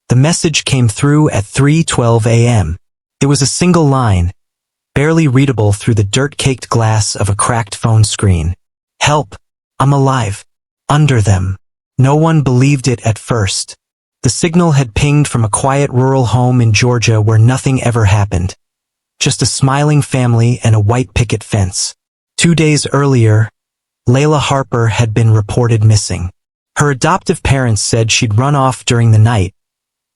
The message came through at 3:12 a.m. It was a single line, barely readable through the dirt-caked glass of a cracked phone screen. "Help! I'm alive. Under them." No one believed it at first. The signal had pinged from a quiet rural home in Georgia where nothing ever happened. Just a smiling family and a white picket fence. 2 days earlier, Layla Harper had been reported missing. Her adoptive parents said she'd run off during the night,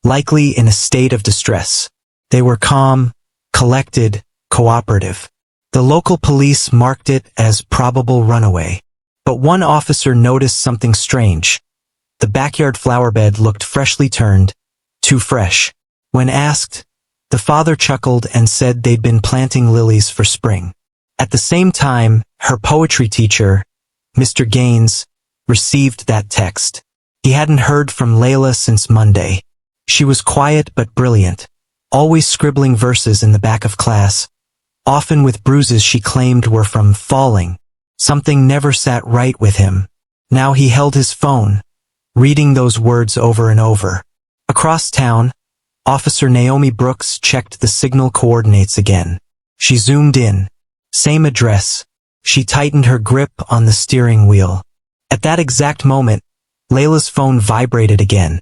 likely in a state of distress. They were calm, collected, cooperative. The local police marked it as probable runaway. But one officer noticed something strange. The backyard flower bed looked freshly turned, too fresh. When asked, the father chuckled and said they'd been planting lilies for spring. At the same time, her poetry teacher, Mr. Gaines, received that text. He hadn't heard from Layla since Monday. She was quiet but brilliant, always scribbling verses in the back of class, often with bruises she claimed were from falling. Something never sat right with him. Now he held his phone, reading those words over and over. Across town, Officer Naomi Brooks checked the signal coordinates again. She zoomed in. Same address. She tightened her grip on the steering wheel. At that exact moment, Layla's phone vibrated again,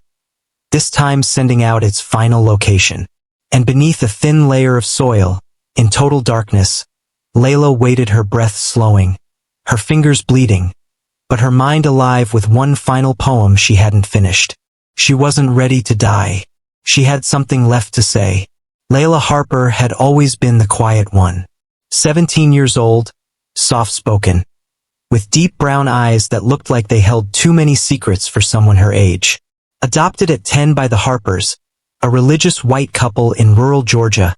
this time sending out its final location. And beneath a thin layer of soil, in total darkness, Layla waited, her breath slowing, her fingers bleeding, but her mind alive with one final poem she hadn't finished. She wasn't ready to die. She had something left to say. Layla Harper had always been the quiet one. 17 years old, soft-spoken, with deep brown eyes that looked like they held too many secrets for someone her age. Adopted at 10 by the Harpers, a religious white couple in rural Georgia,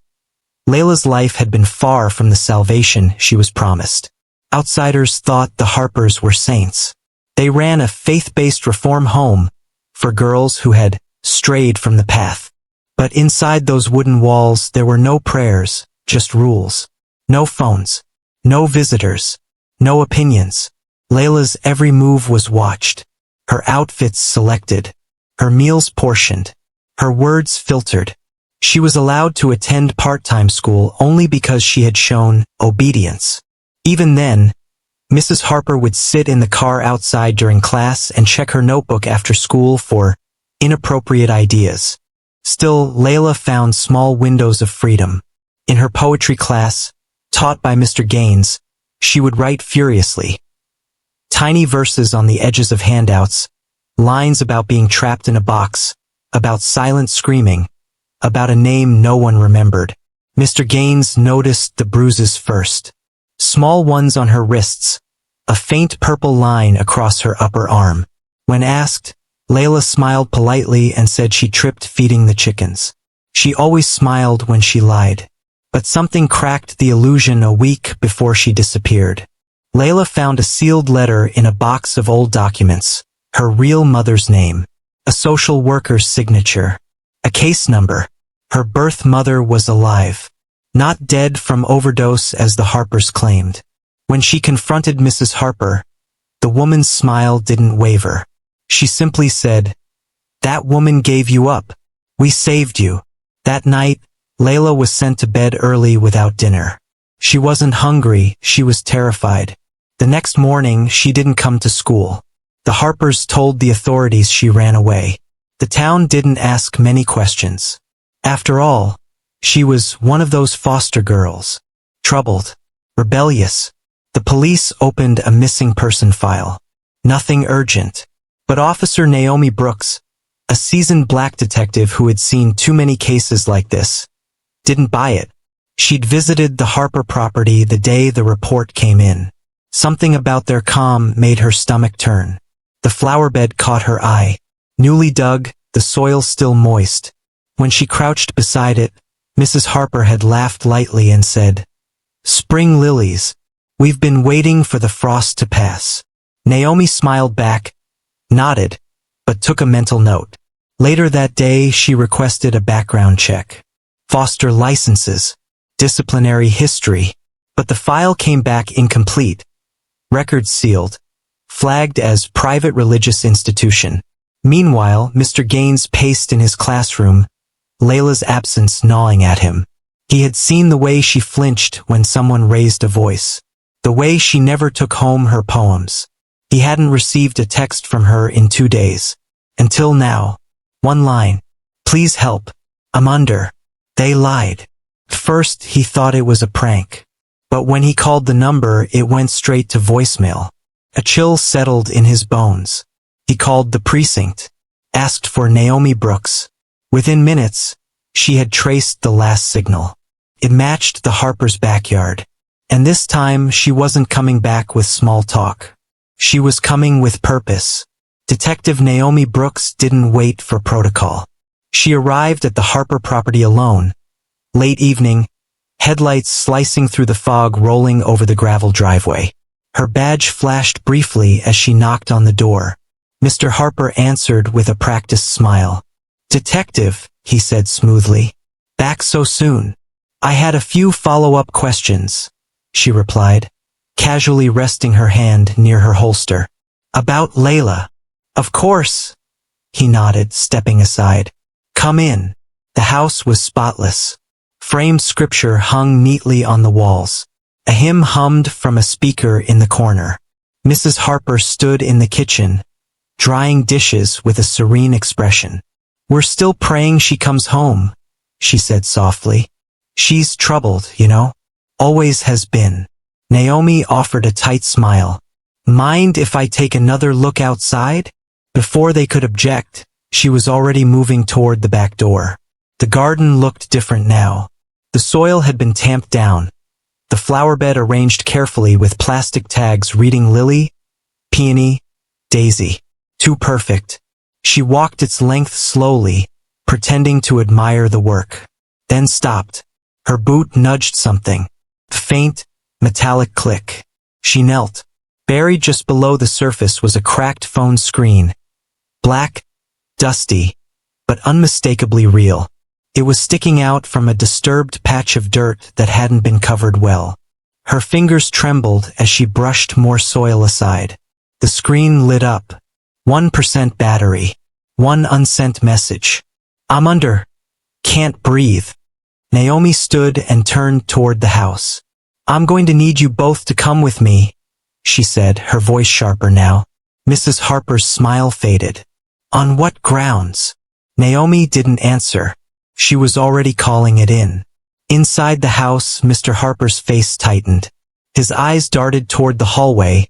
Layla's life had been far from the salvation she was promised. Outsiders thought the Harpers were saints. They ran a faith-based reform home for girls who had strayed from the path. But inside those wooden walls there were no prayers, just rules. No phones. No visitors. No opinions. Layla's every move was watched. Her outfits selected. Her meals portioned. Her words filtered. She was allowed to attend part-time school only because she had shown obedience. Even then, Mrs. Harper would sit in the car outside during class and check her notebook after school for inappropriate ideas. Still, Layla found small windows of freedom. In her poetry class, taught by Mr. Gaines, she would write furiously. Tiny verses on the edges of handouts, lines about being trapped in a box, about silent screaming, about a name no one remembered. Mr. Gaines noticed the bruises first. Small ones on her wrists, a faint purple line across her upper arm. When asked, Layla smiled politely and said she tripped feeding the chickens. She always smiled when she lied. But something cracked the illusion a week before she disappeared. Layla found a sealed letter in a box of old documents, her real mother's name, a social worker's signature, a case number. Her birth mother was alive. Not dead from overdose as the Harpers claimed. When she confronted Mrs. Harper, the woman's smile didn't waver. She simply said, "That woman gave you up. We saved you." That night, Layla was sent to bed early without dinner. She wasn't hungry, she was terrified. The next morning, she didn't come to school. The Harpers told the authorities she ran away. The town didn't ask many questions. After all, she was one of those foster girls. Troubled. Rebellious. The police opened a missing person file. Nothing urgent. But Officer Naomi Brooks, a seasoned black detective who had seen too many cases like this, didn't buy it. She'd visited the Harper property the day the report came in. Something about their calm made her stomach turn. The flower bed caught her eye. Newly dug, the soil still moist. When she crouched beside it, Mrs. Harper had laughed lightly and said, "Spring lilies. We've been waiting for the frost to pass." Naomi smiled back, nodded, but took a mental note. Later that day, she requested a background check. Foster licenses, disciplinary history, but the file came back incomplete. Records sealed, flagged as private religious institution. Meanwhile, Mr. Gaines paced in his classroom, Layla's absence gnawing at him. He had seen the way she flinched when someone raised a voice. The way she never took home her poems. He hadn't received a text from her in 2 days. Until now. One line. Please help. I'm under. They lied. At first, he thought it was a prank. But when he called the number, it went straight to voicemail. A chill settled in his bones. He called the precinct. Asked for Naomi Brooks. Within minutes, she had traced the last signal. It matched the Harper's backyard. And this time, she wasn't coming back with small talk. She was coming with purpose. Detective Naomi Brooks didn't wait for protocol. She arrived at the Harper property alone. Late evening, headlights slicing through the fog rolling over the gravel driveway. Her badge flashed briefly as she knocked on the door. Mr. Harper answered with a practiced smile. "Detective," he said smoothly. "Back so soon?" "I had a few follow-up questions," she replied, casually resting her hand near her holster. "About Layla." "Of course." He nodded, stepping aside. "Come in." The house was spotless. Framed scripture hung neatly on the walls. A hymn hummed from a speaker in the corner. Mrs. Harper stood in the kitchen, drying dishes with a serene expression. "We're still praying she comes home," she said softly. "She's troubled, you know. Always has been." Naomi offered a tight smile. "Mind if I take another look outside?" Before they could object, she was already moving toward the back door. The garden looked different now. The soil had been tamped down, the flower bed arranged carefully with plastic tags reading lily, peony, daisy. Too perfect. She walked its length slowly, pretending to admire the work. Then stopped. Her boot nudged something. A faint, metallic click. She knelt. Buried just below the surface was a cracked phone screen. Black, dusty, but unmistakably real. It was sticking out from a disturbed patch of dirt that hadn't been covered well. Her fingers trembled as she brushed more soil aside. The screen lit up. 1% battery. One unsent message. "I'm under. Can't breathe." Naomi stood and turned toward the house. "I'm going to need you both to come with me," she said, her voice sharper now. Mrs. Harper's smile faded. "On what grounds?" Naomi didn't answer. She was already calling it in. Inside the house, Mr. Harper's face tightened. His eyes darted toward the hallway,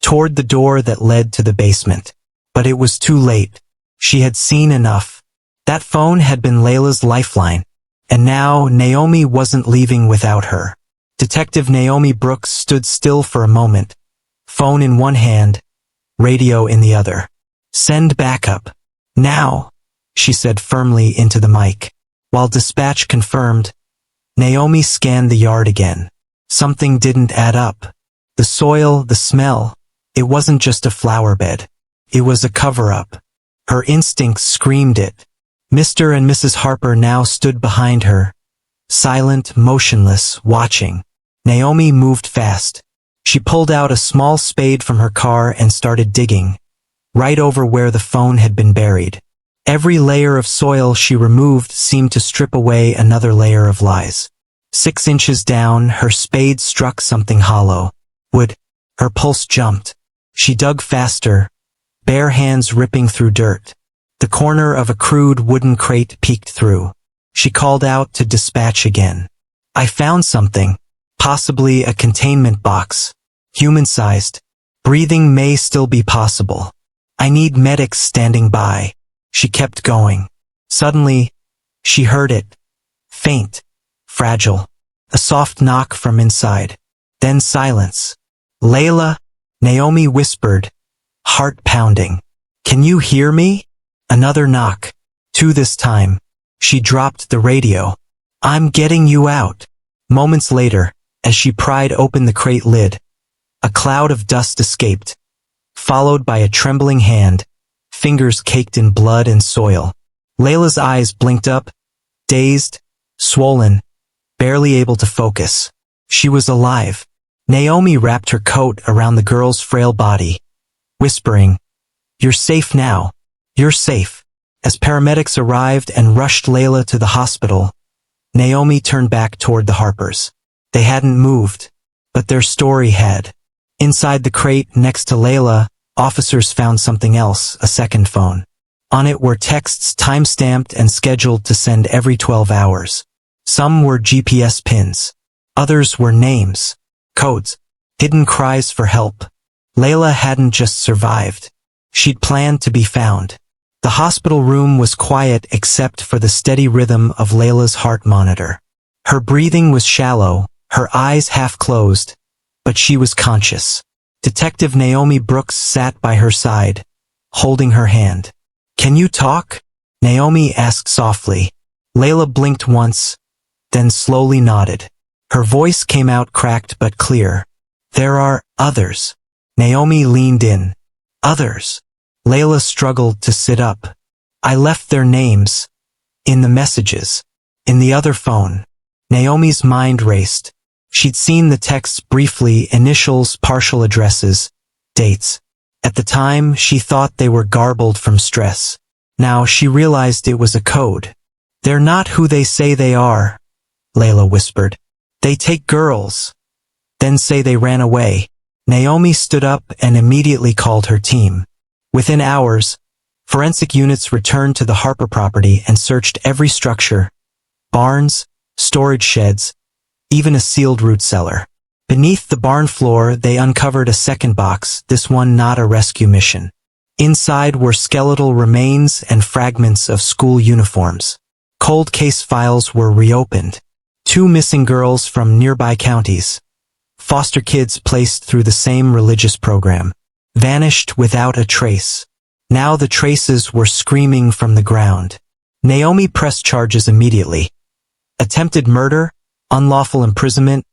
toward the door that led to the basement. But it was too late. She had seen enough. That phone had been Layla's lifeline. And now Naomi wasn't leaving without her. Detective Naomi Brooks stood still for a moment, phone in one hand, radio in the other. "Send backup. Now," she said firmly into the mic. While dispatch confirmed, Naomi scanned the yard again. Something didn't add up. The soil, the smell, it wasn't just a flower bed. It was a cover-up. Her instincts screamed it. Mr. and Mrs. Harper now stood behind her, silent, motionless, watching. Naomi moved fast. She pulled out a small spade from her car and started digging, right over where the phone had been buried. Every layer of soil she removed seemed to strip away another layer of lies. 6 inches down, her spade struck something hollow. Wood. Her pulse jumped. She dug faster, bare hands ripping through dirt. The corner of a crude wooden crate peeked through. She called out to dispatch again. "I found something. Possibly a containment box. Human-sized. Breathing may still be possible. I need medics standing by." She kept going. Suddenly, she heard it. Faint. Fragile. A soft knock from inside. Then silence. "Layla?" Naomi whispered, heart pounding. "Can you hear me?" Another knock. 2 this time. She dropped the radio. "I'm getting you out." Moments later, as she pried open the crate lid, a cloud of dust escaped, followed by a trembling hand, fingers caked in blood and soil. Layla's eyes blinked up, dazed, swollen, barely able to focus. She was alive. Naomi wrapped her coat around the girl's frail body, whispering, "You're safe now. You're safe. As paramedics arrived and rushed Layla to the hospital, Naomi turned back toward the Harpers. They hadn't moved, but their story had. Inside the crate next to Layla, officers found something else, a second phone. On it were texts time-stamped and scheduled to send every 12 hours. Some were GPS pins. Others were names, codes, hidden cries for help. Layla hadn't just survived. She'd planned to be found. The hospital room was quiet except for the steady rhythm of Layla's heart monitor. Her breathing was shallow, her eyes half closed, but she was conscious. Detective Naomi Brooks sat by her side, holding her hand. "Can you talk?" Naomi asked softly. Layla blinked once, then slowly nodded. Her voice came out cracked but clear. "There are others." Naomi leaned in. "Others?" Layla struggled to sit up. "I left their names. In the messages. In the other phone." Naomi's mind raced. She'd seen the texts briefly, initials, partial addresses, dates. At the time, she thought they were garbled from stress. Now she realized it was a code. "They're not who they say they are," Layla whispered. "They take girls, then say they ran away." Naomi stood up and immediately called her team. Within hours, forensic units returned to the Harper property and searched every structure, barns, storage sheds, even a sealed root cellar. Beneath the barn floor, they uncovered a second box, this one not a rescue mission. Inside were skeletal remains and fragments of school uniforms. Cold case files were reopened. 2 missing girls from nearby counties, foster kids placed through the same religious program, vanished without a trace. Now the traces were screaming from the ground. Naomi pressed charges immediately. Attempted murder, unlawful imprisonment,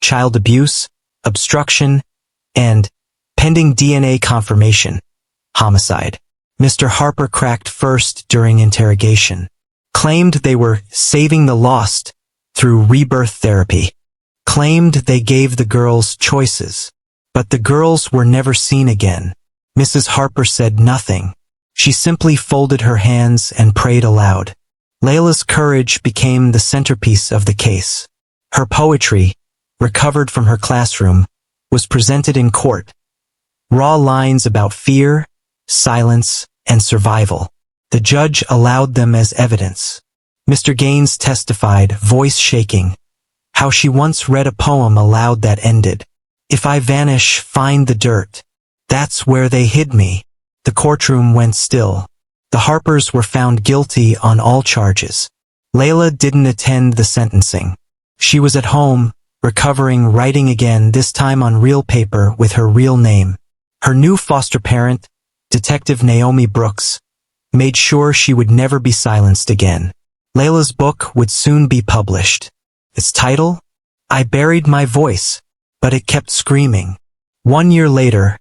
child abuse, obstruction, and, pending DNA confirmation, homicide. Mr. Harper cracked first during interrogation. Claimed they were saving the lost through rebirth therapy. Claimed they gave the girls choices. But the girls were never seen again. Mrs. Harper said nothing. She simply folded her hands and prayed aloud. Layla's courage became the centerpiece of the case. Her poetry, recovered from her classroom, was presented in court. Raw lines about fear, silence, and survival. The judge allowed them as evidence. Mr. Gaines testified, voice shaking, how she once read a poem aloud that ended, "If I vanish, find the dirt. That's where they hid me." The courtroom went still. The Harpers were found guilty on all charges. Layla didn't attend the sentencing. She was at home, recovering, writing again, this time on real paper with her real name. Her new foster parent, Detective Naomi Brooks, made sure she would never be silenced again. Layla's book would soon be published. Its title? I Buried My Voice, but it kept screaming. 1 year later,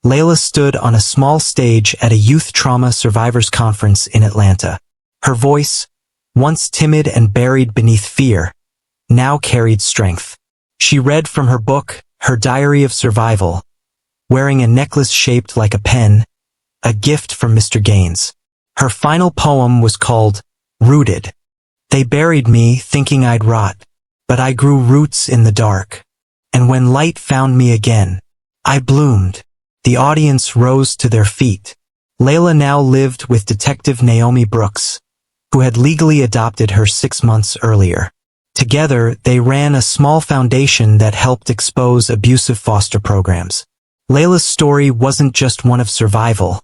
Layla stood on a small stage at a youth trauma survivors conference in Atlanta. Her voice, once timid and buried beneath fear, now carried strength. She read from her book, her diary of survival, wearing a necklace shaped like a pen, a gift from Mr. Gaines. Her final poem was called Rooted. They buried me thinking I'd rot, but I grew roots in the dark. And when light found me again, I bloomed. The audience rose to their feet. Layla now lived with Detective Naomi Brooks, who had legally adopted her 6 months earlier. Together, they ran a small foundation that helped expose abusive foster programs. Layla's story wasn't just one of survival.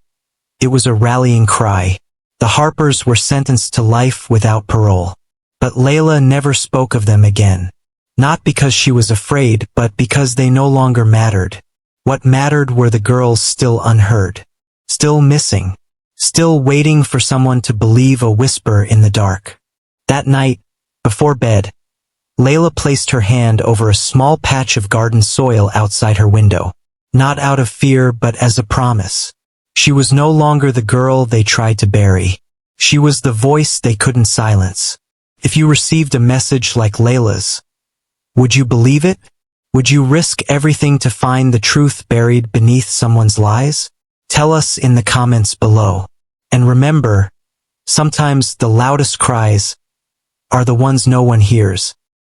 It was a rallying cry. The Harpers were sentenced to life without parole. But Layla never spoke of them again. Not because she was afraid, but because they no longer mattered. What mattered were the girls still unheard, still missing, still waiting for someone to believe a whisper in the dark. That night, before bed, Layla placed her hand over a small patch of garden soil outside her window, not out of fear but as a promise. She was no longer the girl they tried to bury. She was the voice they couldn't silence. If you received a message like Layla's, would you believe it? Would you risk everything to find the truth buried beneath someone's lies? Tell us in the comments below. And remember, sometimes the loudest cries are the ones no one hears.